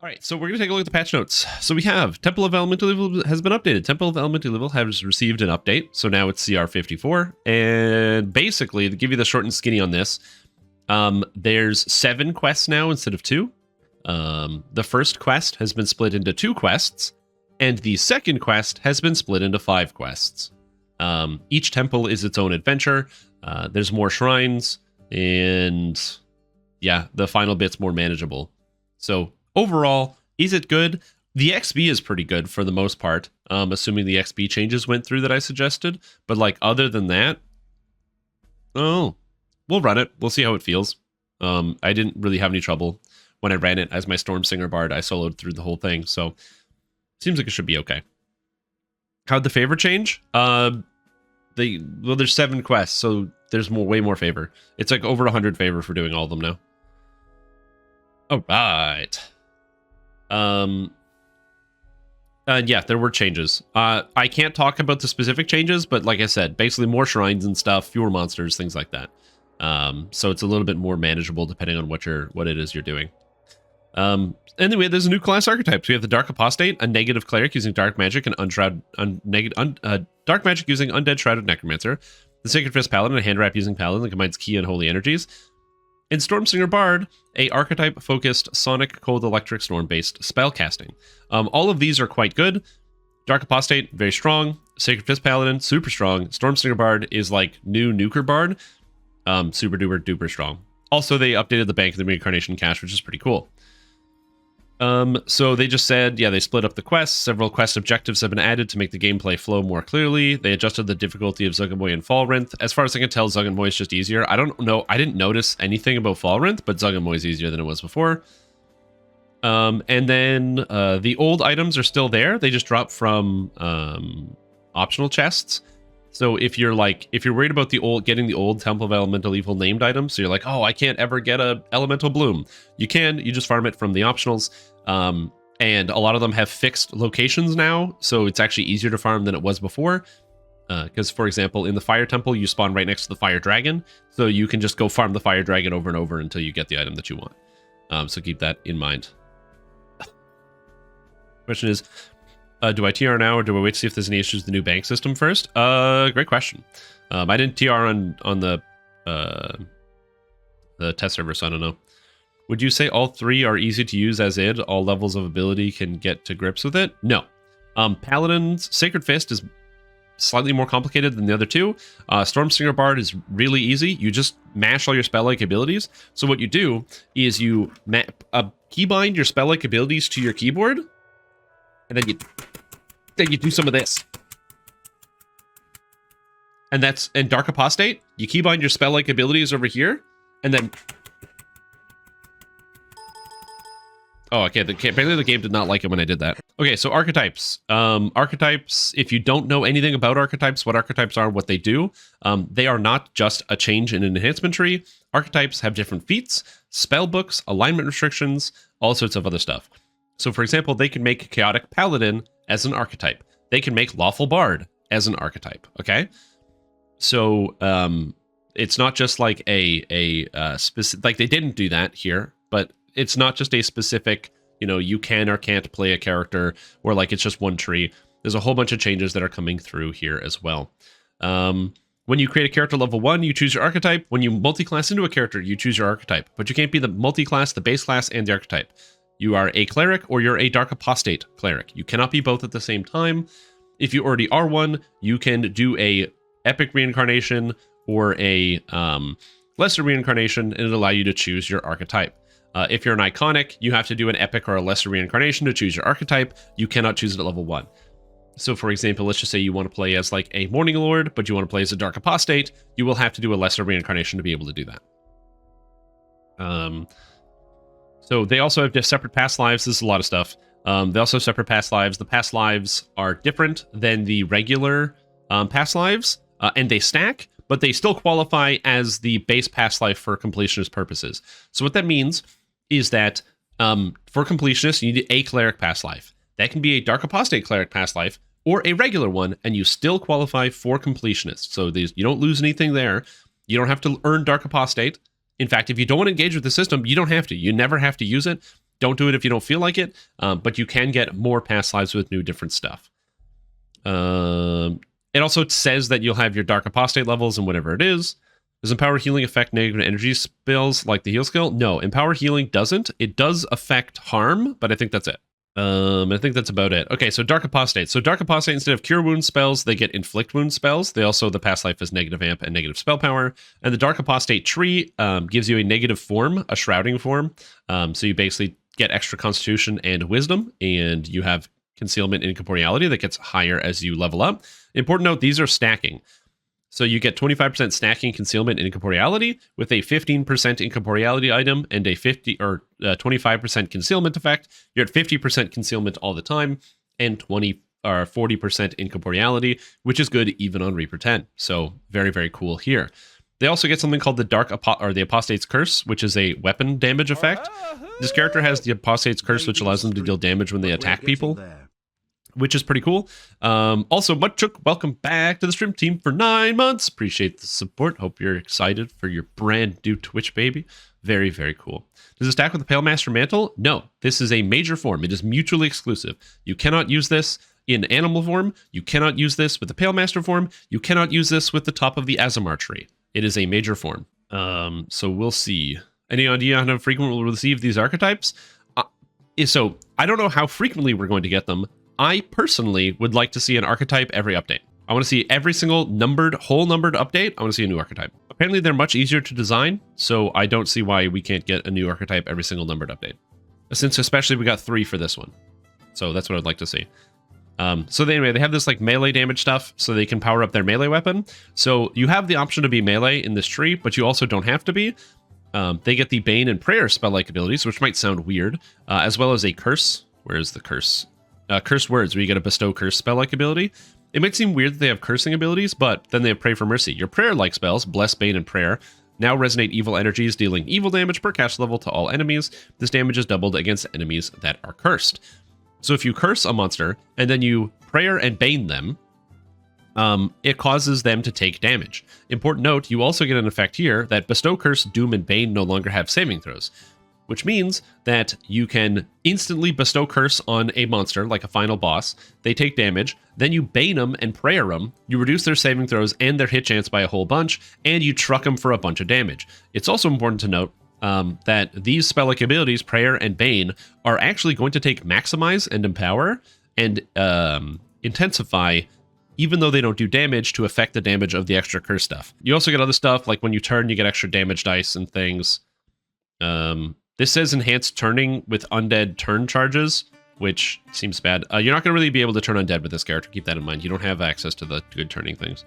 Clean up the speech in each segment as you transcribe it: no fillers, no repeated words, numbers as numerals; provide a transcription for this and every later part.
All right, so we're going to take a look at the patch notes. So we have Temple of Elemental Evil has been updated. Temple of Elemental Evil has received an update, so now it's CR 54. And basically, to give you the short and skinny on this, there's 7 quests now instead of 2. The first quest has been split into 2 quests, and the second quest has been split into 5 quests. Each temple is its own adventure. There's more shrines, and yeah, the final bit's more manageable. So overall, is it good? The XP is pretty good for the most part, assuming the XP changes went through that I suggested. But like other than that, oh, we'll run it. We'll see how it feels. I didn't really have any trouble when I ran it as my Stormsinger Bard. I soloed through the whole thing, so seems like it should be okay. How'd the favor change? Well, there's 7 quests, so there's way more favor. It's like over 100 favor for doing all of them now. All right. Yeah, there were changes. I can't talk about the specific changes, but like I said, basically more shrines and stuff, fewer monsters, things like that. So it's a little bit more manageable depending on what it is you're doing. Anyway, there's a new class archetypes. We have the Dark Apostate, a negative cleric using dark magic and dark magic using undead shrouded necromancer. The Sacred Fist paladin, a hand wrap using paladin that combines key and holy energies. And Stormsinger Bard, a archetype-focused sonic cold electric storm-based spellcasting. All of these are quite good. Dark Apostate, very strong. Sacred Fist Paladin, super strong. Stormsinger Bard is like new Nuker Bard. Super duper strong. Also, they updated the Bank of the Reincarnation cache, which is pretty cool. So they just said, yeah, they split up the quests. Several quest objectives have been added to make the gameplay flow more clearly. They adjusted the difficulty of Zuggamoy and Fallrith. As far as I can tell, Zuggamoy is just easier. I don't know. I didn't notice anything about Fallrith, but Zuggamoy is easier than it was before. And then the old items are still there. They just drop from optional chests. So if you're worried about getting the old Temple of Elemental Evil named items, so you're like, oh, I can't ever get a Elemental Bloom. You just farm it from the optionals. And a lot of them have fixed locations now, so it's actually easier to farm than it was before. Because, for example, in the Fire Temple, you spawn right next to the Fire Dragon, so you can just go farm the Fire Dragon over and over until you get the item that you want. So keep that in mind. Question is, do I TR now, or do I wait to see if there's any issues with the new bank system first? Great question. I didn't TR on the test server, so I don't know. Would you say all 3 are easy to use as id? All levels of ability can get to grips with it? No. Paladin's Sacred Fist is slightly more complicated than the other 2. Stormsinger Bard is really easy. You just mash all your spell-like abilities. So what you do is you keybind your spell-like abilities to your keyboard, and then you do some of this. And Dark Apostate, you keybind your spell-like abilities over here, and then... Oh, okay, apparently the game did not like it when I did that. Okay, so archetypes. Archetypes, if you don't know anything about archetypes, what archetypes are, what they do, they are not just a change in an enhancement tree. Archetypes have different feats, spell books, alignment restrictions, all sorts of other stuff. So, for example, they can make Chaotic Paladin as an archetype. They can make Lawful Bard as an archetype, okay? So, it's not just like a specific... Like, they didn't do that here, but it's not just a specific, you can or can't play a character, or like it's just one tree. There's a whole bunch of changes that are coming through here as well. When you create a character level 1, you choose your archetype. When you multi-class into a character, you choose your archetype. But you can't be the multi-class, the base class, and the archetype. You are a cleric or you're a Dark Apostate cleric. You cannot be both at the same time. If you already are one, you can do a epic reincarnation or a lesser reincarnation, and it'll allow you to choose your archetype. If you're an iconic, you have to do an epic or a lesser reincarnation to choose your archetype. You cannot choose it at level 1. So for example, let's just say you want to play as like a Morning Lord, but you want to play as a Dark Apostate, you will have to do a lesser reincarnation to be able to do that. So they also have separate past lives. This is a lot of stuff. They also have separate past lives. The past lives are different than the regular past lives, and they stack, but they still qualify as the base past life for completionist purposes. So what that means is that for completionists, you need a cleric past life. That can be a Dark Apostate cleric past life, or a regular one, and you still qualify for completionists. So you don't lose anything there. You don't have to earn Dark Apostate. In fact, if you don't want to engage with the system, you don't have to. You never have to use it. Don't do it if you don't feel like it, but you can get more past lives with new different stuff. It also says that you'll have your Dark Apostate levels and whatever it is. Does Empower Healing affect negative energy spells like the heal skill? No, Empower Healing doesn't. It does affect harm, but I think that's it. I think that's about it. Okay, so Dark Apostate. So Dark Apostate, instead of Cure Wound spells, they get Inflict Wound spells. They also, the past life is negative amp and negative spell power. And the Dark Apostate tree gives you a negative form, a shrouding form. So you basically get extra constitution and wisdom, and you have concealment and incorporeality that gets higher as you level up. Important note, these are stacking. So you get 25% stacking, concealment, and incorporeality with a 15% incorporeality item and a 25% concealment effect. You're at 50% concealment all the time and 40% incorporeality, which is good even on Reaper 10. So very, very cool here. They also get something called the the Apostate's Curse, which is a weapon damage effect. This character has the Apostate's Curse, which allows them to deal damage when they attack people, which is pretty cool. Also, Mudchuk, welcome back to the stream team for 9 months. Appreciate the support. Hope you're excited for your brand new Twitch baby. Very, very cool. Does it stack with the Pale Master Mantle? No, this is a major form. It is mutually exclusive. You cannot use this in animal form. You cannot use this with the Pale Master form. You cannot use this with the top of the Azamar tree. It is a major form. So we'll see. Any idea on how frequent we'll receive these archetypes? So I don't know how frequently we're going to get them. I personally would like to see an archetype every update. I want to see every single whole numbered update. I want to see a new archetype. Apparently they're much easier to design, so I don't see why we can't get a new archetype every single numbered update. Since especially we got 3 for this one. So that's what I'd like to see. So anyway, they have this like melee damage stuff so they can power up their melee weapon. So you have the option to be melee in this tree, but you also don't have to be. They get the Bane and Prayer spell-like abilities, which might sound weird, as well as a Curse. Where is the Curse? Cursed Words, where you get a Bestow Curse spell-like ability. It might seem weird that they have cursing abilities, but then they have Pray for Mercy. Your prayer-like spells, Bless, Bane, and Prayer, now resonate evil energies, dealing evil damage per cast level to all enemies. This damage is doubled against enemies that are cursed. So if you curse a monster, and then you Prayer and Bane them, it causes them to take damage. Important note, you also get an effect here that Bestow Curse, Doom, and Bane no longer have saving throws, which means that you can instantly Bestow Curse on a monster, like a final boss. They take damage, then you Bane them and Prayer them, you reduce their saving throws and their hit chance by a whole bunch, and you truck them for a bunch of damage. It's also important to note that these spell-like abilities, Prayer and Bane, are actually going to take Maximize and Empower and Intensify, even though they don't do damage, to affect the damage of the extra curse stuff. You also get other stuff, like when you turn, you get extra damage dice and things. This says enhanced turning with undead turn charges, which seems bad. You're not going to really be able to turn undead with this character. Keep that in mind. You don't have access to the good turning things.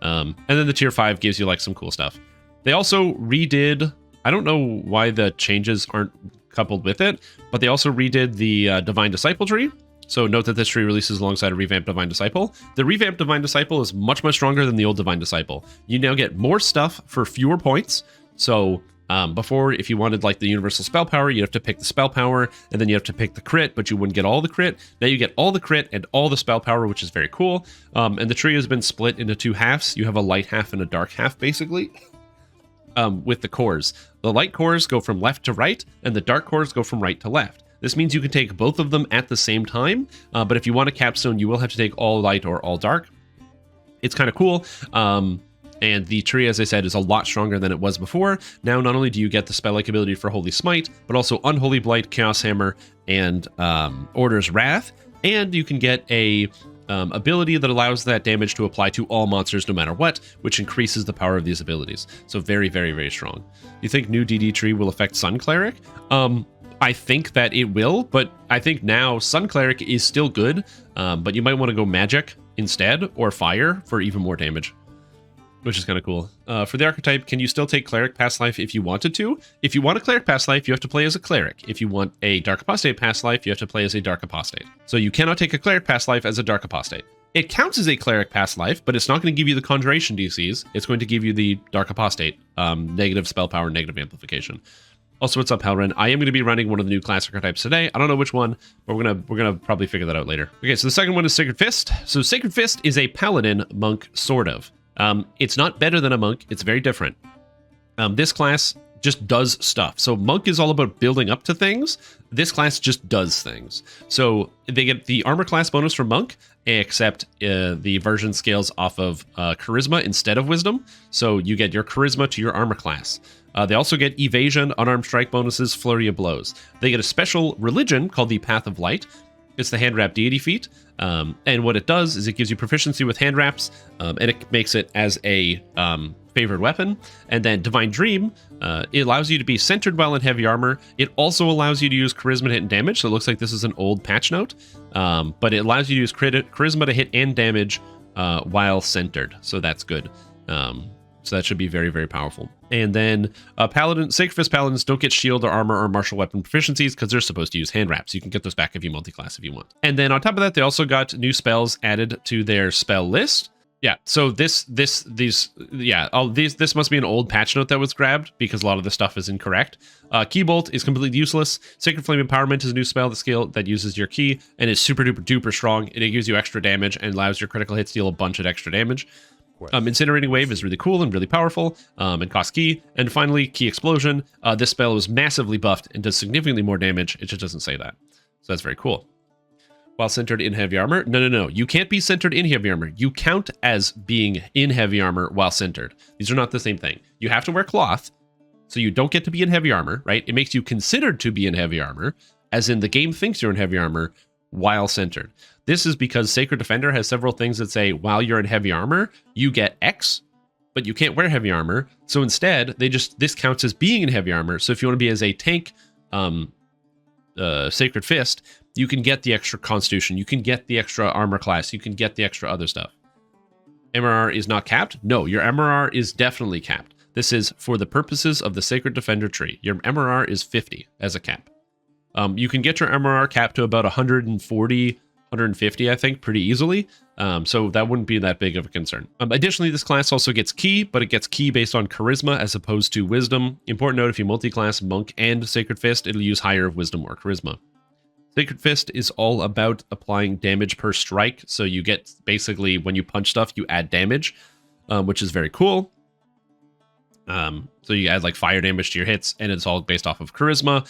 And then the tier 5 gives you like some cool stuff. They also redid... I don't know why the changes aren't coupled with it, but they also redid the Divine Disciple tree. So note that this tree releases alongside a revamped Divine Disciple. The revamped Divine Disciple is much, much stronger than the old Divine Disciple. You now get more stuff for fewer points. So before, if you wanted like the universal spell power, you'd have to pick the spell power, and then you have to pick the crit, but you wouldn't get all the crit. Now you get all the crit and all the spell power, which is very cool. And the tree has been split into 2 halves. You have a light half and a dark half, basically. With the cores. The light cores go from left to right, and the dark cores go from right to left. This means you can take both of them at the same time, but if you want a capstone, you will have to take all light or all dark. It's kind of cool, and the tree, as I said, is a lot stronger than it was before. Now, not only do you get the spell-like ability for Holy Smite, but also Unholy Blight, Chaos Hammer, and Order's Wrath, and you can get a ability that allows that damage to apply to all monsters no matter what, which increases the power of these abilities. So very, very, very strong. You think new DD tree will affect Sun Cleric? I think that it will, but I think now Sun Cleric is still good, but you might want to go Magic instead, or Fire for even more damage, which is kind of cool. For the archetype, can you still take Cleric past life if you wanted to? If you want a Cleric past life, you have to play as a Cleric. If you want a Dark Apostate past life, you have to play as a Dark Apostate. So you cannot take a Cleric past life as a Dark Apostate. It counts as a Cleric past life, but it's not going to give you the Conjuration DCs. It's going to give you the Dark Apostate, negative spell power, negative amplification. Also, what's up, Halrin? I am going to be running one of the new class archetypes today. I don't know which one, but we're gonna probably figure that out later. Okay, so the second one is Sacred Fist. So Sacred Fist is a paladin monk, sort of. It's not better than a monk. It's very different. This class just does stuff. So Monk is all about building up to things. This class just does things. So they get the armor class bonus from Monk, except the version scales off of charisma instead of wisdom. So you get your charisma to your armor class. They also get evasion, unarmed strike bonuses, flurry of blows. They get a special religion called the Path of Light. It's the hand wrap deity feat. And what it does is it gives you proficiency with hand wraps, and it makes it as a favored weapon. And then Divine Dream, it allows you to be centered while in heavy armor. It also allows you to use charisma to hit and damage. So it looks like this is an old patch note, but it allows you to use charisma to hit and damage while centered. So that's good. So that should be very, very powerful. And then Sacred Fist Paladins don't get shield or armor or martial weapon proficiencies because they're supposed to use hand wraps. You can get those back if you multi-class if you want. And then on top of that, they also got new spells added to their spell list. Yeah, so this must be an old patch note that was grabbed because a lot of the stuff is incorrect. Key Bolt is completely useless. Sacred Flame Empowerment is a new spell that uses your key and is super duper duper strong. And it gives you extra damage and allows your critical hits to deal a bunch of extra damage. Incinerating Wave is really cool and really powerful and costs key. And finally, Key Explosion. This spell was massively buffed and does significantly more damage. It just doesn't say that. So that's very cool. While centered in heavy armor? No. You can't be centered in heavy armor. You count as being in heavy armor while centered. These are not the same thing. You have to wear cloth, so you don't get to be in heavy armor, right? It makes you considered to be in heavy armor, as in the game thinks you're in heavy armor while centered. This is because Sacred Defender has several things that say while you're in heavy armor, you get X, but you can't wear heavy armor. So instead, this counts as being in heavy armor. So if you want to be as a tank Sacred Fist, you can get the extra Constitution, you can get the extra armor class, you can get the extra other stuff. MRR is not capped? No, your MRR is definitely capped. This is for the purposes of the Sacred Defender tree. Your MRR is 50 as a cap. You can get your MRR capped to about 140, 150, I think, pretty easily. So that wouldn't be that big of a concern. Additionally, this class also gets key, but it gets key based on charisma as opposed to wisdom. Important note, if you multi-class Monk and Sacred Fist, it'll use higher of wisdom or charisma. Sacred Fist is all about applying damage per strike. So you get, basically, when you punch stuff, you add damage, which is very cool. So you add like fire damage to your hits, and it's all based off of charisma.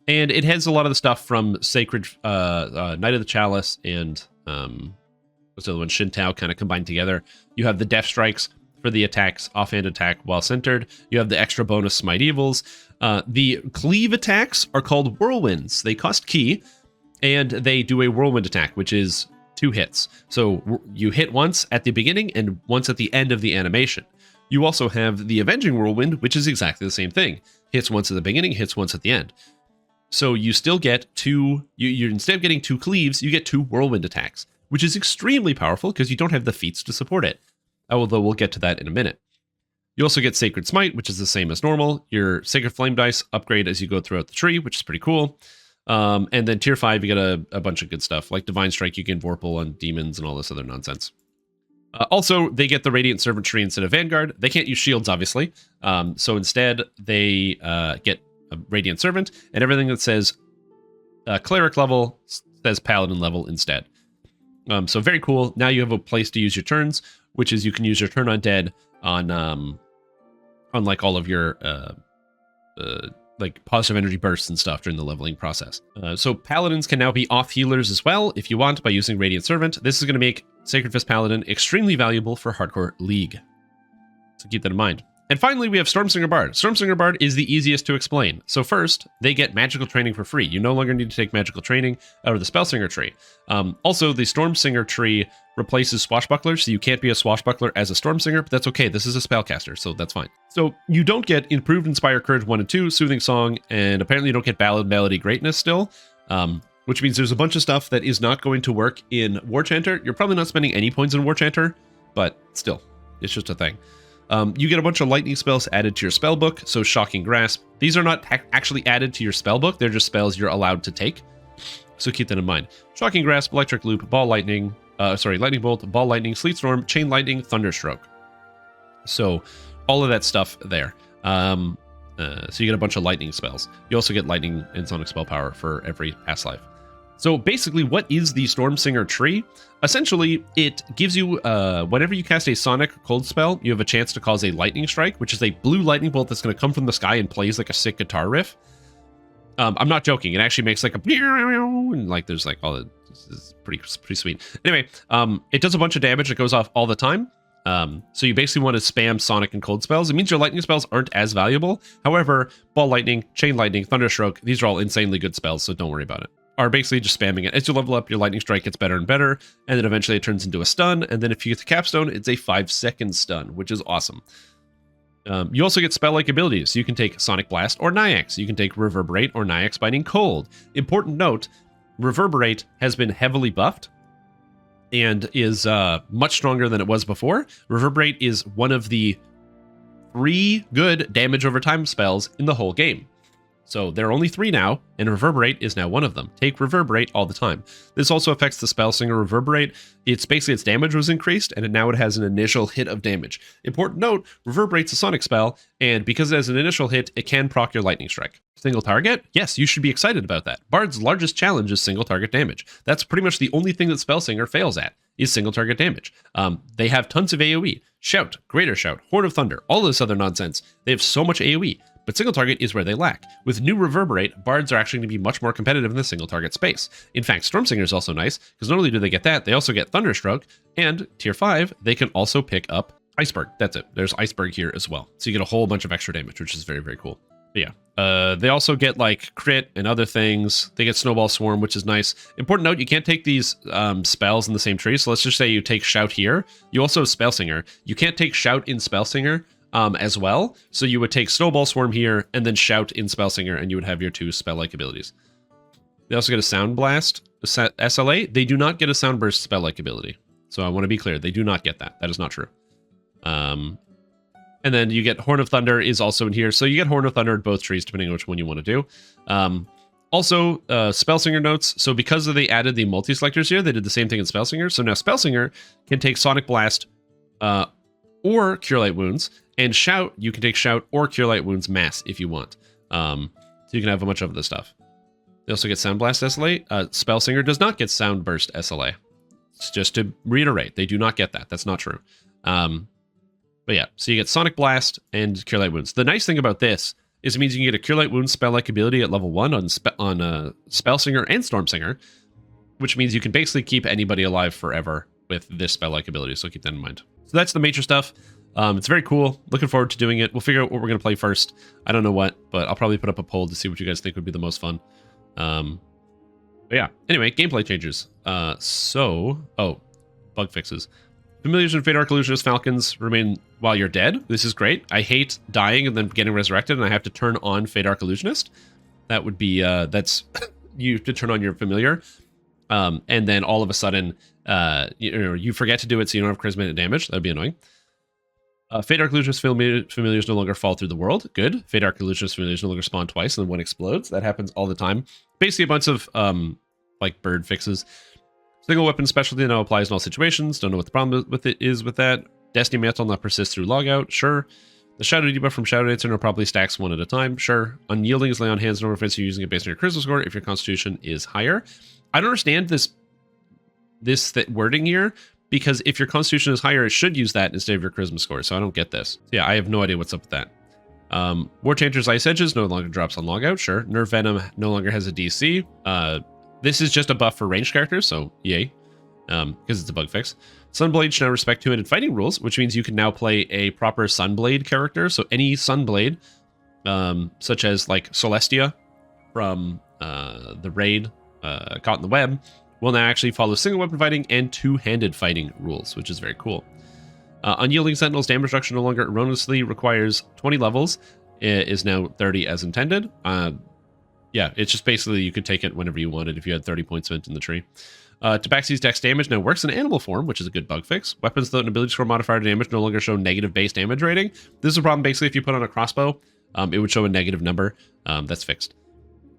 And it has a lot of the stuff from Sacred Knight of the Chalice and what's the other one? Shintao kind of combined together. You have the Death Strikes for the attacks, offhand attack while centered. You have the extra bonus Smite Evils. The Cleave attacks are called Whirlwinds. They cost key, and they do a Whirlwind attack, which is 2 hits. So you hit once at the beginning and once at the end of the animation. You also have the Avenging Whirlwind, which is exactly the same thing. Hits once at the beginning, hits once at the end. So you still get 2, you instead of getting 2 cleaves, you get 2 whirlwind attacks, which is extremely powerful because you don't have the feats to support it. Although we'll get to that in a minute. You also get Sacred Smite, which is the same as normal. Your Sacred Flame dice upgrade as you go throughout the tree, which is pretty cool. And then tier 5, you get a bunch of good stuff, like Divine Strike, you can Vorpal on demons and all this other nonsense. Also, they get the Radiant Servant tree instead of Vanguard. They can't use shields, obviously. So instead, they get a Radiant Servant, and everything that says cleric level says paladin level instead. So very cool. Now you have a place to use your turns, which is you can use your turn on dead on like all of your like positive energy bursts and stuff during the leveling process. So paladins can now be off healers as well if you want by using Radiant Servant. This is going to make Sacred Fist Paladin extremely valuable for Hardcore League. So keep that in mind. And finally, we have Stormsinger Bard. Stormsinger Bard is the easiest to explain. So first, they get magical training for free. You no longer need to take magical training out of the Spellsinger tree. Also, the Stormsinger tree replaces Swashbuckler, so you can't be a Swashbuckler as a Stormsinger, but that's okay. This is a spellcaster, so that's fine. So you don't get Improved Inspire Courage 1 and 2, Soothing Song, and apparently you don't get Ballad Melody Greatness still, which means there's a bunch of stuff that is not going to work in War Chanter. You're probably not spending any points in War Chanter, but still, it's just a thing. You get a bunch of lightning spells added to your spell book, so Shocking Grasp. These are not actually added to your spell book, they're just spells you're allowed to take. So keep that in mind. Shocking Grasp, Electric Loop, Lightning Bolt, Ball Lightning, Sleet Storm, Chain Lightning, Thunderstroke. So all of that stuff there. So you get a bunch of lightning spells. You also get lightning and sonic spell power for every past life. So basically, what is the Stormsinger tree? Essentially, it gives you, whenever you cast a Sonic Cold spell, you have a chance to cause a Lightning Strike, which is a blue lightning bolt that's going to come from the sky and plays like a sick guitar riff. I'm not joking. It actually makes like a... and like there's like all the... This is pretty sweet. Anyway, it does a bunch of damage. It goes off all the time. So you basically want to spam Sonic and Cold spells. It means your lightning spells aren't as valuable. However, Ball Lightning, Chain Lightning, Thunderstroke, these are all insanely good spells, so don't worry about it. Are basically just spamming it. As you level up, your Lightning Strike gets better and better, and then eventually it turns into a stun, and then if you get the Capstone, it's a 5-second stun, which is awesome. You also get spell-like abilities. So you can take Sonic Blast or Nyax. You can take Reverberate or Nyax Biting Cold. Important note, Reverberate has been heavily buffed and is much stronger than it was before. Reverberate is one of the 3 good damage over time spells in the whole game. So there are only 3 now, and Reverberate is now one of them. Take Reverberate all the time. This also affects the Spellsinger Reverberate. It's basically its damage was increased, and now it has an initial hit of damage. Important note, Reverberate's a Sonic spell, and because it has an initial hit, it can proc your Lightning Strike. Single target? Yes, you should be excited about that. Bard's largest challenge is single target damage. That's pretty much the only thing that Spellsinger fails at, is single target damage. They have tons of AoE. Shout, Greater Shout, Horn of Thunder, all this other nonsense. They have so much AoE. But single target is where they lack. With new Reverberate, Bards are actually going to be much more competitive in the single target space. In fact, Stormsinger is also nice, because not only do they get that, they also get Thunderstroke, and tier 5, they can also pick up Iceberg. That's it. There's Iceberg here as well. So you get a whole bunch of extra damage, which is very, very cool. But yeah, they also get like crit and other things. They get Snowball Swarm, which is nice. Important note, you can't take these spells in the same tree. So let's just say you take Shout here. You also have Spellsinger. You can't take Shout in Spellsinger as well. So you would take Snowball Swarm here and then Shout in Spellsinger, and you would have your 2 spell-like abilities. They also get a Sound Blast SLA. They do not get a Sound Burst spell-like ability. So I want to be clear, they do not get that. That is not true. And then you get Horn of Thunder is also in here. So you get Horn of Thunder at both trees, depending on which one you want to do. Also, Spellsinger notes. So because they added the multi-selectors here, they did the same thing in Spellsinger. So now Spellsinger can take Sonic Blast or Cure Light Wounds. And Shout, you can take Shout or Cure Light Wounds mass if you want. So you can have a bunch of this stuff. They also get Sound Blast SLA. Spellsinger does not get Sound Burst SLA. It's just to reiterate, they do not get that. That's not true. But yeah, so you get Sonic Blast and Cure Light Wounds. The nice thing about this is it means you can get a Cure Light Wounds spell-like ability at level 1 on Spellsinger and Stormsinger, which means you can basically keep anybody alive forever with this spell-like ability, so keep that in mind. So that's the major stuff. It's very cool. Looking forward to doing it. We'll figure out what we're going to play first. I don't know what, but I'll probably put up a poll to see what you guys think would be the most fun. But yeah, anyway, gameplay changes. Bug fixes. Familiars and Fate Arc Illusionist Falcons remain while you're dead. This is great. I hate dying and then getting resurrected, and I have to turn on Fate Arc Illusionist. That would be, that's, you have to turn on your familiar. And then all of a sudden, you forget to do it so you don't have charisma and damage. That would be annoying. Fate Arc Illusionist familiars no longer fall through the world. Good. Fate Arc Illusionist familiars no longer spawn twice and then one explodes. That happens all the time. Basically a bunch of, like, bird fixes. Single weapon specialty now applies in all situations. Don't know what the problem with it is with that. Destiny Mantle not persist through logout. Sure. The Shadow debuff from Shadow Dancer now probably stacks 1 at a time. Sure. Unyielding is lay on hands, no offense. You're using it based on your charisma score if your constitution is higher. I don't understand this wording here, because if your constitution is higher, it should use that instead of your charisma score. So I don't get this. Yeah, I have no idea what's up with that. War Changer's Ice Edges no longer drops on logout. Sure. Nerve Venom no longer has a DC. This is just a buff for ranged characters, so yay, because it's a bug fix. Sunblade should now respect 2-handed fighting rules, which means you can now play a proper Sunblade character. So any Sunblade, such as like Celestia from the raid Caught in the Web, will now actually follow single weapon fighting and 2-handed fighting rules, which is very cool. Unyielding Sentinel's damage reduction no longer erroneously requires 20 levels. It is now 30 as intended. Yeah, it's just basically you could take it whenever you wanted if you had 30 points spent in the tree. Tabaxi's dex damage now works in animal form, which is a good bug fix. Weapons without an ability score modifier to damage no longer show negative base damage rating. This is a problem basically if you put on a crossbow, it would show a negative number. That's fixed.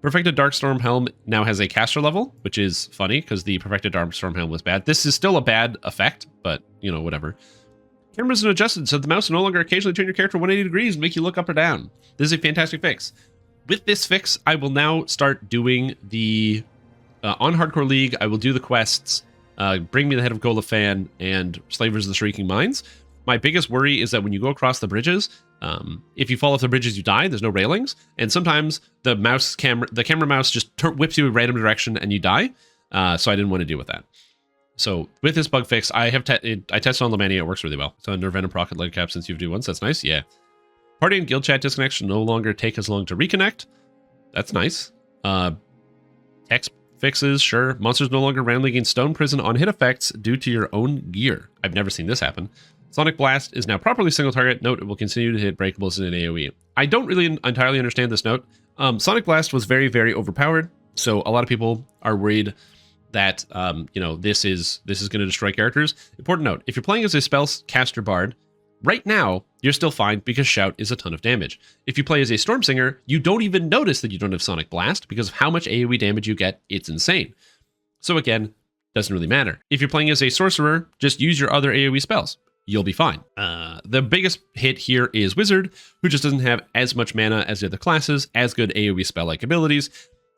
Perfected Darkstorm Helm now has a caster level, which is funny because the Perfected Darkstorm Helm was bad. This is still a bad effect, but, you know, whatever. Cameras are adjusted so the mouse will no longer occasionally turn your character 180 degrees and make you look up or down. This is a fantastic fix. With this fix, I will now start doing the On Hardcore League, I will do the quests, Bring Me the Head of Golafan, and Slavers of the Shrieking Mines. My biggest worry is that when you go across the bridges, if you fall off the bridges, you die. There's no railings, and sometimes the camera mouse just whips you a random direction and you die. So I didn't want to deal with that. So with this bug fix, I tested on Lemania. It works really well. So Nirvana Procket Leg Cap since you've do once. That's nice. Yeah. Party and guild chat disconnects should no longer take as long to reconnect. That's nice. Text fixes, sure. Monsters no longer randomly gain stone prison on hit effects due to your own gear. I've never seen this happen. Sonic Blast is now properly single target. Note, it will continue to hit breakables in an AoE. I don't really entirely understand this note. Sonic Blast was very, very overpowered. So a lot of people are worried that, this is going to destroy characters. Important note, if you're playing as a spellcaster bard, right now, you're still fine because Shout is a ton of damage. If you play as a Stormsinger, you don't even notice that you don't have Sonic Blast because of how much AoE damage you get. It's insane. So again, doesn't really matter. If you're playing as a Sorcerer, just use your other AoE spells. You'll be fine. The biggest hit here is Wizard, who just doesn't have as much mana as the other classes, as good AoE spell-like abilities.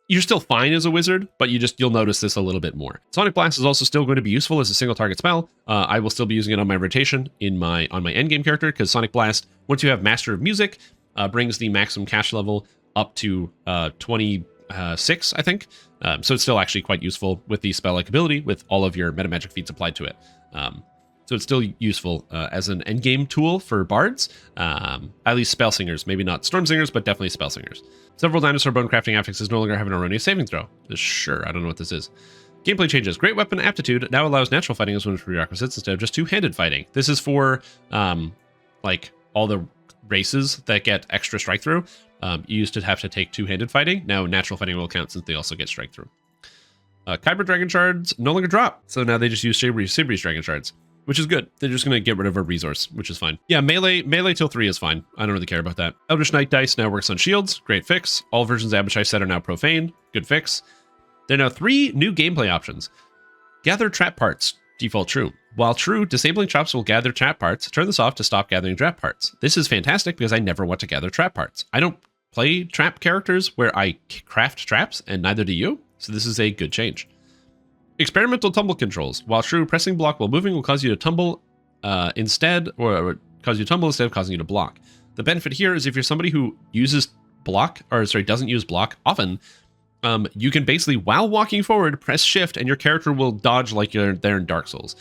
You're still fine as a wizard, but you'll notice this a little bit more. Sonic Blast is also still going to be useful as a single target spell. I will still be using it on my rotation on my endgame character, because Sonic Blast, once you have Master of Music, brings the maximum cash level up to 26, I think. So it's still actually quite useful with the spell-like ability, with all of your meta magic feats applied to it. So it's still useful as an endgame tool for bards, at least spell singers, maybe not storm singers, but definitely spell singers. Several dinosaur bone crafting affixes no longer have an erroneous saving throw. Sure, I don't know what this is. Gameplay changes. Great weapon aptitude now allows natural fighting as one of the prerequisites instead of just two-handed fighting. This is for like all the races that get extra strike through. You used to have to take two-handed fighting. Now natural fighting will count since they also get strike through. Kyber Dragon Shards no longer drop, so now they just use Sibri's Dragon Shards, which is good. They're just going to get rid of a resource, which is fine. Yeah, melee till 3 is fine. I don't really care about that. Eldritch Knight dice now works on shields. Great fix. All versions of Abishai set are now profane. Good fix. There are now 3 new gameplay options. Gather trap parts. Default true. While true, disabling traps will gather trap parts. Turn this off to stop gathering trap parts. This is fantastic because I never want to gather trap parts. I don't play trap characters where I craft traps, and neither do you. So this is a good change. Experimental tumble controls. While true, pressing block while moving will cause you to tumble instead of causing you to block. The benefit here is if you're somebody who uses doesn't use block often, you can basically, while walking forward, press shift and your character will dodge like you're there in Dark Souls.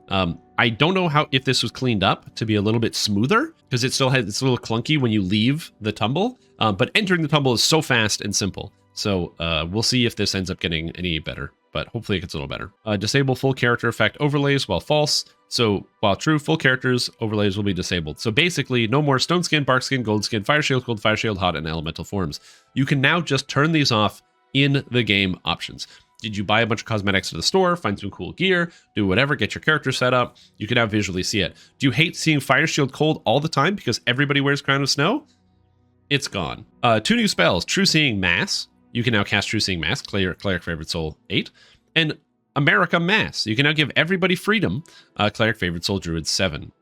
I don't know if this was cleaned up to be a little bit smoother, because it's a little clunky when you leave the tumble, but entering the tumble is so fast and simple. So we'll see if this ends up getting any better, but hopefully it gets a little better. Disable full character effect overlays while false. So while true, full characters overlays will be disabled. So basically, no more stone skin, bark skin, gold skin, fire shield, cold, fire shield, hot, and elemental forms. You can now just turn these off in the game options. Did you buy a bunch of cosmetics at the store, find some cool gear, do whatever, get your character set up? You can now visually see it. Do you hate seeing fire shield cold all the time because everybody wears Crown of Snow? It's gone. 2 new spells, True Seeing Mass. You can now cast True Seeing Mass, Cleric Favorite Soul 8, and America Mass. You can now give everybody freedom, Cleric Favorite Soul Druid 7.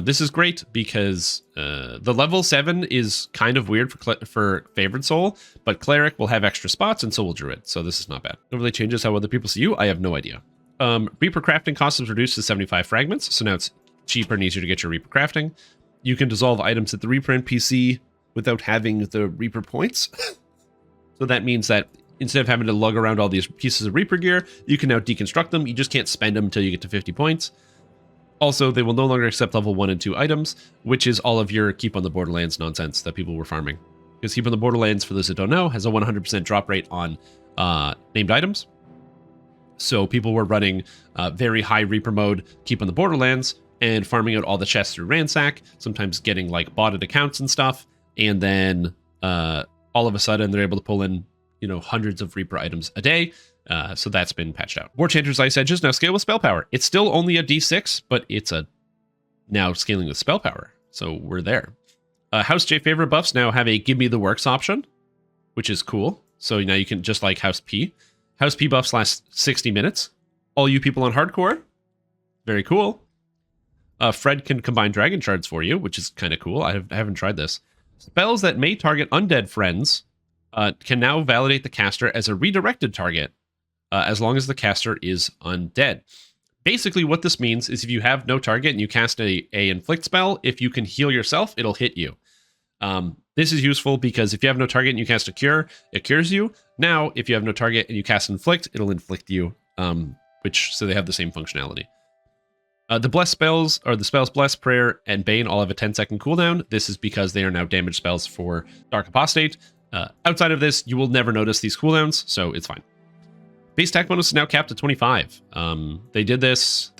This is great because the level 7 is kind of weird for Favorite Soul, but Cleric will have extra spots and so will Druid, so this is not bad. It really changes how other people see you? I have no idea. Reaper crafting cost is reduced to 75 fragments, so now it's cheaper and easier to get your Reaper crafting. You can dissolve items at the Reaper NPC without having the Reaper points. So that means that instead of having to lug around all these pieces of Reaper gear, you can now deconstruct them. You just can't spend them until you get to 50 points. Also, they will no longer accept level 1 and 2 items, which is all of your Keep on the Borderlands nonsense that people were farming. Because Keep on the Borderlands, for those that don't know, has a 100% drop rate on named items. So people were running very high Reaper mode, Keep on the Borderlands, and farming out all the chests through Ransack, sometimes getting like botted accounts and stuff, and then all of a sudden they're able to pull in, hundreds of Reaper items a day. So that's been patched out. War Chanter's Ice Edges now scale with spell power. It's still only a D6, but it's now scaling with spell power. So we're there. House J favorite buffs now have a Give Me the Works option, which is cool. So now you can, just like House P. House P buffs last 60 minutes. All you people on hardcore, very cool. Fred can combine dragon shards for you, which is kind of cool. I haven't tried this. Spells that may target undead friends can now validate the caster as a redirected target as long as the caster is undead. Basically, what this means is if you have no target and you cast a inflict spell, if you can heal yourself, it'll hit you. This is useful because if you have no target and you cast a cure, it cures you. Now, if you have no target and you cast inflict, it'll inflict you, so they have the same functionality. The bless spells, or the spells Bless, Prayer, and Bane all have a 10-second cooldown. This is because they are now damage spells for Dark Apostate. Outside of this, you will never notice these cooldowns, so it's fine. Base attack bonus is now capped at 25. They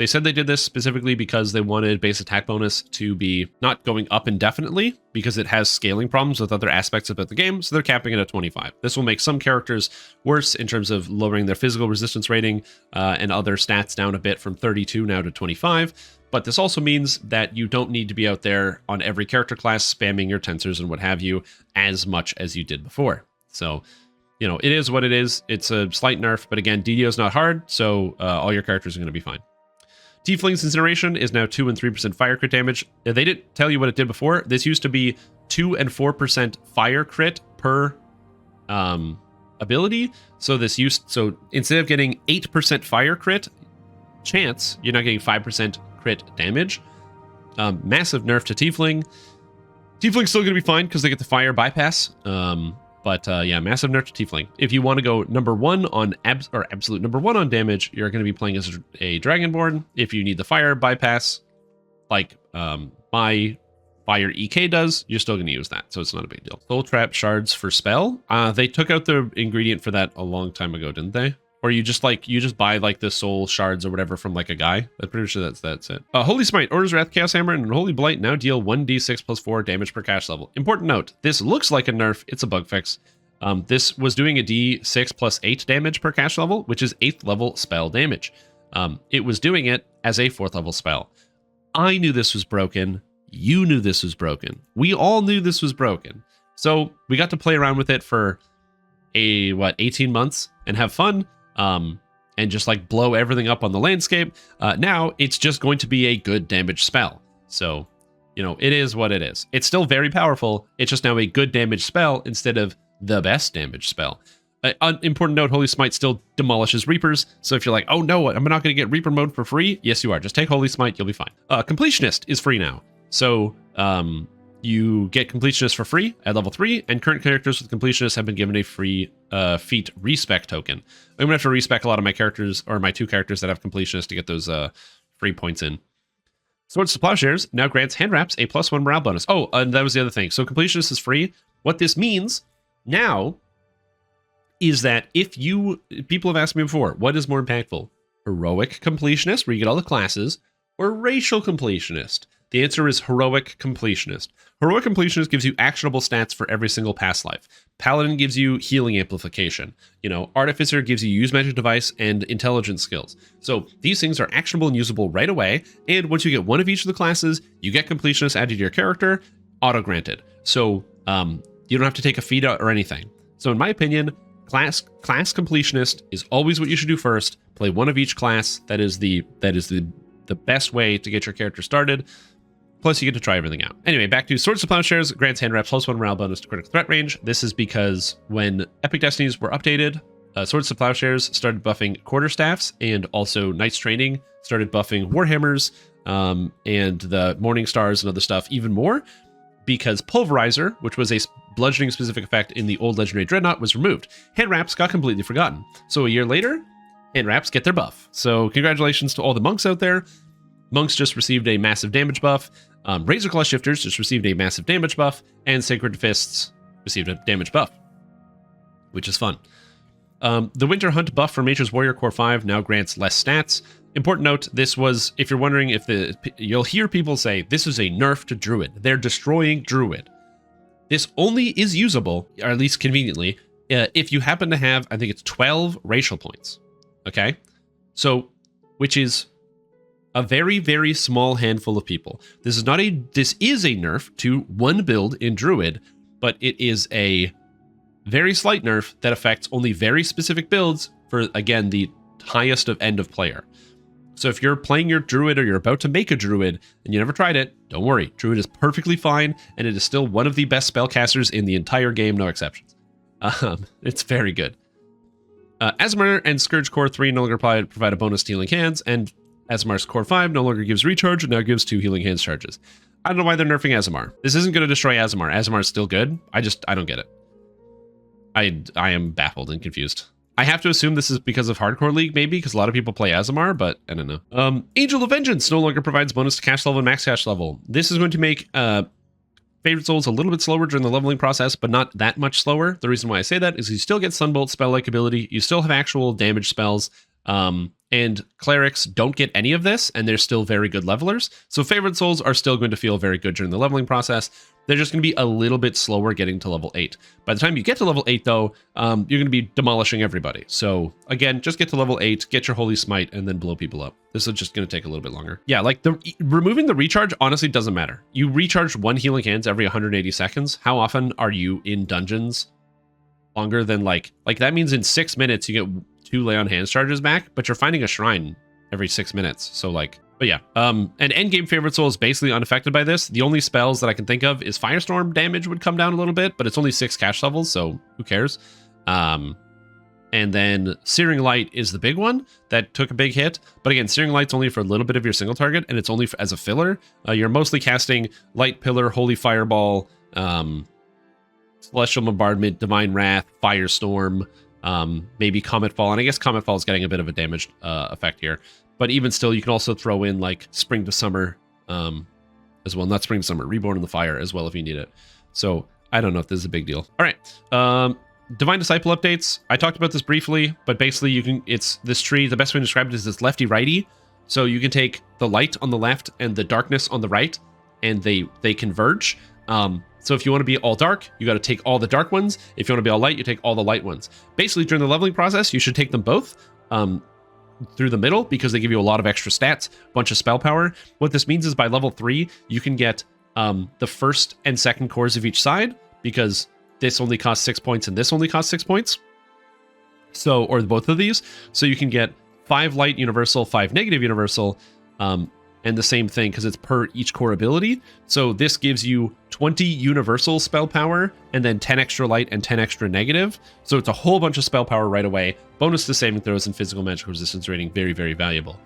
said they did this specifically because they wanted base attack bonus to be not going up indefinitely because it has scaling problems with other aspects about the game, so they're capping it at 25. This will make some characters worse in terms of lowering their physical resistance rating and other stats down a bit from 32 now to 25. But this also means that you don't need to be out there on every character class spamming your tensors and what have you as much as you did before. So, you know, it is what it is. It's a slight nerf, but again, DDO is not hard, so all your characters are going to be fine. Tiefling's Incineration is now 2 and 3% fire crit damage. They didn't tell you what it did before. This used to be 2 and 4% fire crit per ability. So instead of getting 8% fire crit chance, you're not getting 5% crit damage. Massive nerf to Tiefling. Tiefling's still going to be fine because they get the fire bypass. But yeah, massive nerf to Tiefling. If you want to go number one on absolute number one on damage, you're going to be playing as a Dragonborn. If you need the fire bypass, like my fire EK does, you're still going to use that, so it's not a big deal. Soul Trap Shards for spell. They took out the ingredient for that a long time ago, didn't they? Or you just buy like the soul shards or whatever from like a guy. I'm pretty sure that's it. Holy Smite, Order's Wrath, Chaos Hammer, and Holy Blight now deal 1d6 plus 4 damage per cash level. Important note, this looks like a nerf. It's a bug fix. This was doing a d6 plus 8 damage per cash level, which is 8th level spell damage. It was doing it as a 4th level spell. I knew this was broken. You knew this was broken. We all knew this was broken. So we got to play around with it for 18 months and have fun. And just like blow everything up on the landscape. Now it's just going to be a good damage spell. So, you know, it is what it is. It's still very powerful. It's just now a good damage spell instead of the best damage spell. Important note, Holy Smite still demolishes Reapers. So if you're like, oh no, I'm not going to get Reaper mode for free. Yes, you are. Just take Holy Smite. You'll be fine. Completionist is free now. So, you get Completionist for free at level 3, and current characters with Completionist have been given a free feat respec token. I'm going to have to respec a lot of my characters, or my 2 characters that have Completionist to get those free points in. Swords to Plowshares now grants hand wraps a +1 morale bonus. Oh, and that was the other thing. So Completionist is free. What this means now is that people have asked me before, what is more impactful? Heroic Completionist, where you get all the classes, or Racial Completionist? The answer is Heroic Completionist. Heroic Completionist gives you actionable stats for every single past life. Paladin gives you healing amplification. You know, Artificer gives you use magic device and intelligence skills. So these things are actionable and usable right away. And once you get one of each of the classes, you get Completionist added to your character, auto-granted. So you don't have to take a feat or anything. So in my opinion, class Completionist is always what you should do first. Play one of each class. That is the best way to get your character started. Plus, you get to try everything out. Anyway, back to Swords to Plowshares, grants hand wraps +1 morale bonus to critical threat range. This is because when Epic Destinies were updated, Swords to Plowshares started buffing quarterstaffs, and also Knight's Training started buffing Warhammers and the Morning Stars and other stuff even more, because Pulverizer, which was a bludgeoning specific effect in the old Legendary Dreadnought, was removed. Hand wraps got completely forgotten. So a year later, hand wraps get their buff. So congratulations to all the monks out there. Monks just received a massive damage buff. Razor Claw Shifters just received a massive damage buff, and Sacred Fists received a damage buff, which is fun. The Winter Hunt buff for Nature's Warrior Core 5 now grants less stats. Important note, this was, if you're wondering you'll hear people say, this is a nerf to Druid. They're destroying Druid. This only is usable, or at least conveniently, if you happen to have, I think it's 12 racial points. Okay? So, which is a very, very small handful of people. This is a nerf to one build in Druid, but it is a very slight nerf that affects only very specific builds for, again, the highest of end of player. So if you're playing your Druid or you're about to make a Druid and you never tried it, don't worry. Druid is perfectly fine, and it is still one of the best spellcasters in the entire game, no exceptions. It's very good. Aasimar and Scourge Core 3 no longer provide a bonus to healing hands, and Aasimar's Core 5 no longer gives recharge and now gives 2 healing hands charges. I don't know why they're nerfing Aasimar. This isn't going to destroy Aasimar. Aasimar is still good. I don't get it. I am baffled and confused. I have to assume this is because of Hardcore League, maybe, because a lot of people play Aasimar, but I don't know. Angel of Vengeance no longer provides bonus to cash level and max cash level. This is going to make favorite souls a little bit slower during the leveling process, but not that much slower. The reason why I say that is you still get Sunbolt spell-like ability, you still have actual damage spells, and clerics don't get any of this, and they're still very good levelers. So favorite souls are still going to feel very good during the leveling process. They're just going to be a little bit slower getting to level 8. By the time you get to level 8, though, you're going to be demolishing everybody. So again, just get to level 8, get your Holy Smite, and then blow people up. This is just going to take a little bit longer. Yeah, like removing the recharge honestly doesn't matter. You recharge 1 healing hands every 180 seconds. How often are you in dungeons longer than like that means in 6 minutes you get 2 lay on hands charges back, but you're finding a shrine every 6 minutes. So like, but yeah, and endgame favorite soul is basically unaffected by this. The only spells that I can think of is Firestorm damage would come down a little bit, but it's only 6 cash levels, so who cares? And then Searing Light is the big one that took a big hit. But again, Searing Light's only for a little bit of your single target, and it's only as a filler. You're mostly casting Light Pillar, Holy Fireball, Celestial Bombardment, Divine Wrath, Firestorm, maybe Comet Fall. And I guess Comet Fall is getting a bit of a damaged effect here. But even still, you can also throw in like Spring to Summer as well. Not Spring to Summer, Reborn in the Fire as well if you need it. So I don't know if this is a big deal. All right. Divine Disciple updates. I talked about this briefly, but basically it's this tree. The best way to describe it is this lefty righty. So you can take the light on the left and the darkness on the right, and they converge. So if you want to be all dark, you got to take all the dark ones. If you want to be all light, you take all the light ones. Basically, during the leveling process, you should take them both through the middle because they give you a lot of extra stats, bunch of spell power. What this means is by level 3, you can get the first and second cores of each side because this only costs 6 points and this only costs 6 points. So, or both of these. So you can get 5 light universal, 5 negative universal, and the same thing because it's per each core ability. So this gives you 20 universal spell power and then 10 extra light and 10 extra negative. So it's a whole bunch of spell power right away. Bonus to saving throws and physical magic resistance rating. Very, very valuable.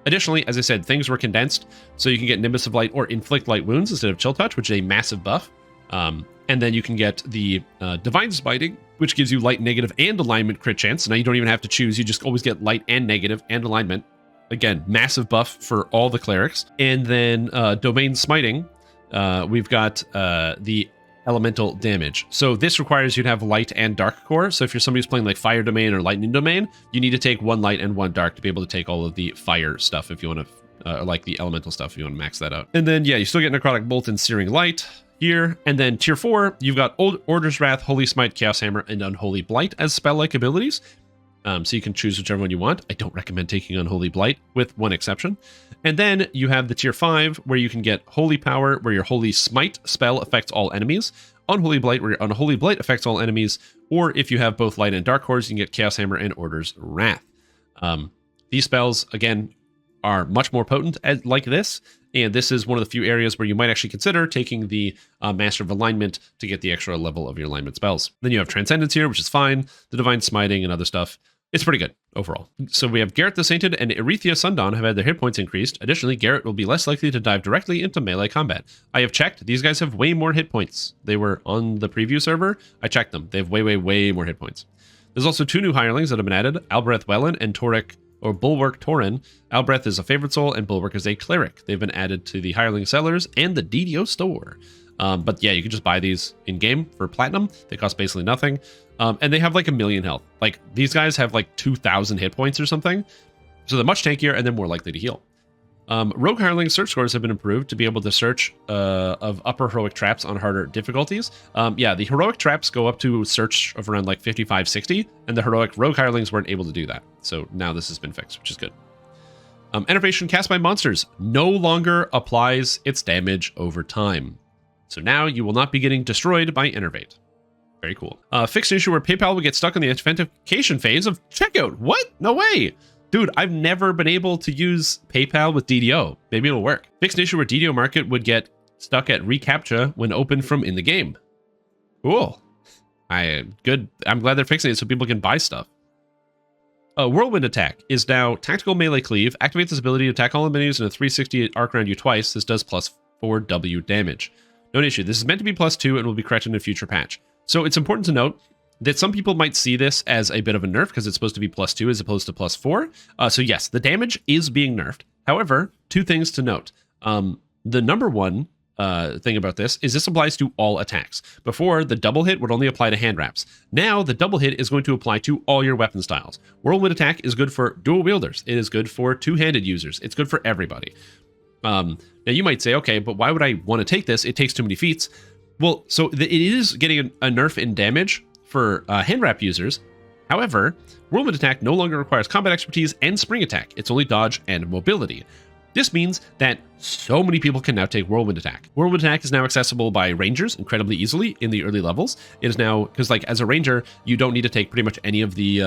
Additionally, as I said, things were condensed. So you can get Nimbus of Light or Inflict Light Wounds instead of Chill Touch, which is a massive buff. And then you can get the Divine Smiting, which gives you light, negative, and alignment crit chance. So now you don't even have to choose. You just always get light and negative and alignment. Again, massive buff for all the clerics. And then Domain Smiting, we've got the elemental damage. So this requires you to have light and dark core. So if you're somebody who's playing like Fire Domain or Lightning Domain, you need to take 1 light and 1 dark to be able to take all of the fire stuff if you want to, like the elemental stuff if you want to max that out. And then, yeah, you still get Necrotic Bolt and Searing Light here. And then tier 4, you've got Order's Wrath, Holy Smite, Chaos Hammer, and Unholy Blight as spell-like abilities. So you can choose whichever one you want. I don't recommend taking Unholy Blight, with one exception. And then you have the tier 5, where you can get Holy Power, where your Holy Smite spell affects all enemies. Unholy Blight, where your Unholy Blight affects all enemies. Or if you have both Light and Dark cores, you can get Chaos Hammer and Order's Wrath. These spells, again, are much more potent like this. And this is one of the few areas where you might actually consider taking the Master of Alignment to get the extra level of your alignment spells. Then you have Transcendence here, which is fine. The Divine Smiting and other stuff. It's pretty good overall. So we have Garrett the Sainted and Erethia Sundawn have had their hit points increased. Additionally, Garrett will be less likely to dive directly into melee combat. I have checked. These guys have way more hit points. They were on the preview server. I checked them. They have way, way, way more hit points. There's also 2 new hirelings that have been added, Albreth Wellen and Bulwark Torin. Albreth is a favorite soul and Bulwark is a cleric. They've been added to the hireling sellers and the DDO store. But yeah, you can just buy these in-game for platinum. They cost basically nothing. And they have like 1,000,000 health. Like these guys have like 2,000 hit points or something. So they're much tankier and they're more likely to heal. Rogue Hireling search scores have been improved to be able to search of upper heroic traps on harder difficulties. Yeah, the heroic traps go up to search of around like 55, 60, and the heroic Rogue Hirelings weren't able to do that. So now this has been fixed, which is good. Enervation cast by monsters no longer applies its damage over time. So now you will not be getting destroyed by Enervate. Very cool. Fixed an issue where PayPal will get stuck in the authentication phase of checkout. What? No way. Dude, I've never been able to use PayPal with DDO. Maybe it'll work. Fixed an issue where DDO Market would get stuck at reCAPTCHA when opened from in the game. Cool. Good. I'm glad they're fixing it so people can buy stuff. Whirlwind attack is now tactical melee cleave. Activates this ability to attack all enemies in a 360 arc around you twice. This does plus 4W damage. No issue. This is meant to be +2 and will be corrected in a future patch. So it's important to note that some people might see this as a bit of a nerf because it's supposed to be +2 as opposed to +4. So yes, the damage is being nerfed. However, two things to note. The number one thing about this is this applies to all attacks. Before, the double hit would only apply to hand wraps. Now, the double hit is going to apply to all your weapon styles. Whirlwind attack is good for dual wielders. It is good for two-handed users. It's good for everybody. Now, you might say, okay, but why would I want to take this? It takes too many feats. Well, so it is getting a nerf in damage for hand wrap users. However, Whirlwind attack no longer requires combat expertise and spring attack. It's only dodge and mobility. This means that so many people can now take Whirlwind attack. Whirlwind attack is now accessible by rangers incredibly easily in the early levels. It is now, because like as a ranger, you don't need to take pretty much any of the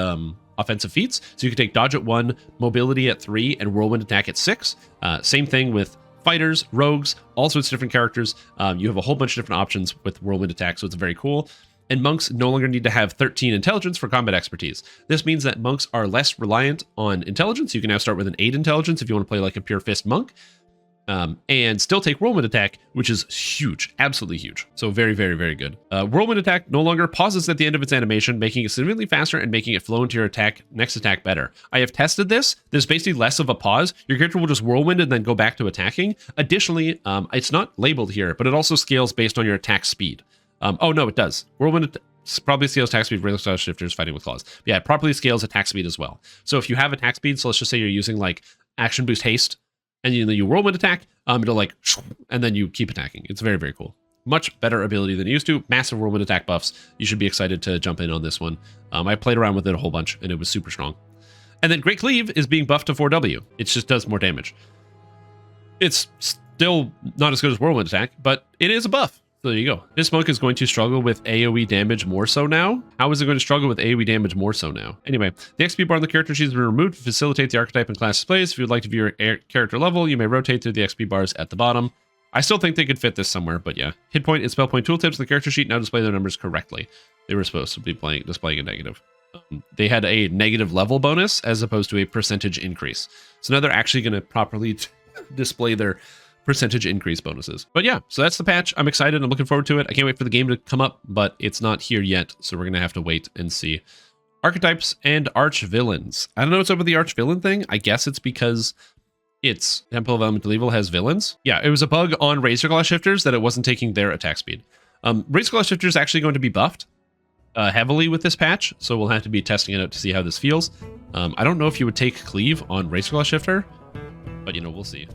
offensive feats. So you can take dodge at 1, mobility at 3, and Whirlwind attack at 6. Same thing with fighters, rogues, all sorts of different characters. You have a whole bunch of different options with Whirlwind attack, so it's very cool. And monks no longer need to have 13 intelligence for combat expertise. This means that monks are less reliant on intelligence. You can now start with an 8 intelligence if you want to play like a pure fist monk. And still take Whirlwind attack, which is huge, absolutely huge. So very, very, very good. Whirlwind attack no longer pauses at the end of its animation, making it significantly faster and making it flow into your next attack better. I have tested this. There's basically less of a pause. Your character will just whirlwind and then go back to attacking. Additionally, it's not labeled here, but it also scales based on your attack speed. Oh no, it does. Whirlwind probably scales attack speed, regular style shifters, fighting with claws. Yeah, it properly scales attack speed as well. So if you have attack speed, so let's just say you're using like action boost haste, and you whirlwind attack, it'll like, and then you keep attacking. It's very, very cool. Much better ability than it used to. Massive whirlwind attack buffs. You should be excited to jump in on this one. I played around with it a whole bunch, and it was super strong. And then Great Cleave is being buffed to 4W. It just does more damage. It's still not as good as whirlwind attack, but it is a buff. So there you go. This monk is going to struggle with AoE damage more so now. How is it going to struggle with AoE damage more so now? Anyway, the XP bar on the character sheet has been removed to facilitate the archetype and class displays. If you would like to view your character level, you may rotate through the XP bars at the bottom. I still think they could fit this somewhere, but yeah. Hit point and spell point tooltips on the character sheet now display their numbers correctly. They were supposed to be displaying a negative. They had a negative level bonus as opposed to a percentage increase. So now they're actually going to properly display their percentage increase bonuses. But yeah, so that's the patch. I'm excited. I'm looking forward to it. I can't wait for the game to come up, but it's not here yet. So we're going to have to wait and see. Archetypes and Archvillains. I don't know what's up with the Archvillain thing. I guess it's because it's Temple of Elemental Evil has villains. Yeah, it was a bug on Razorclaw shifters that it wasn't taking their attack speed. Razorclaw shifter is actually going to be buffed heavily with this patch, so we'll have to be testing it out to see how this feels. I don't know if you would take Cleave on Razorclaw shifter, but we'll see.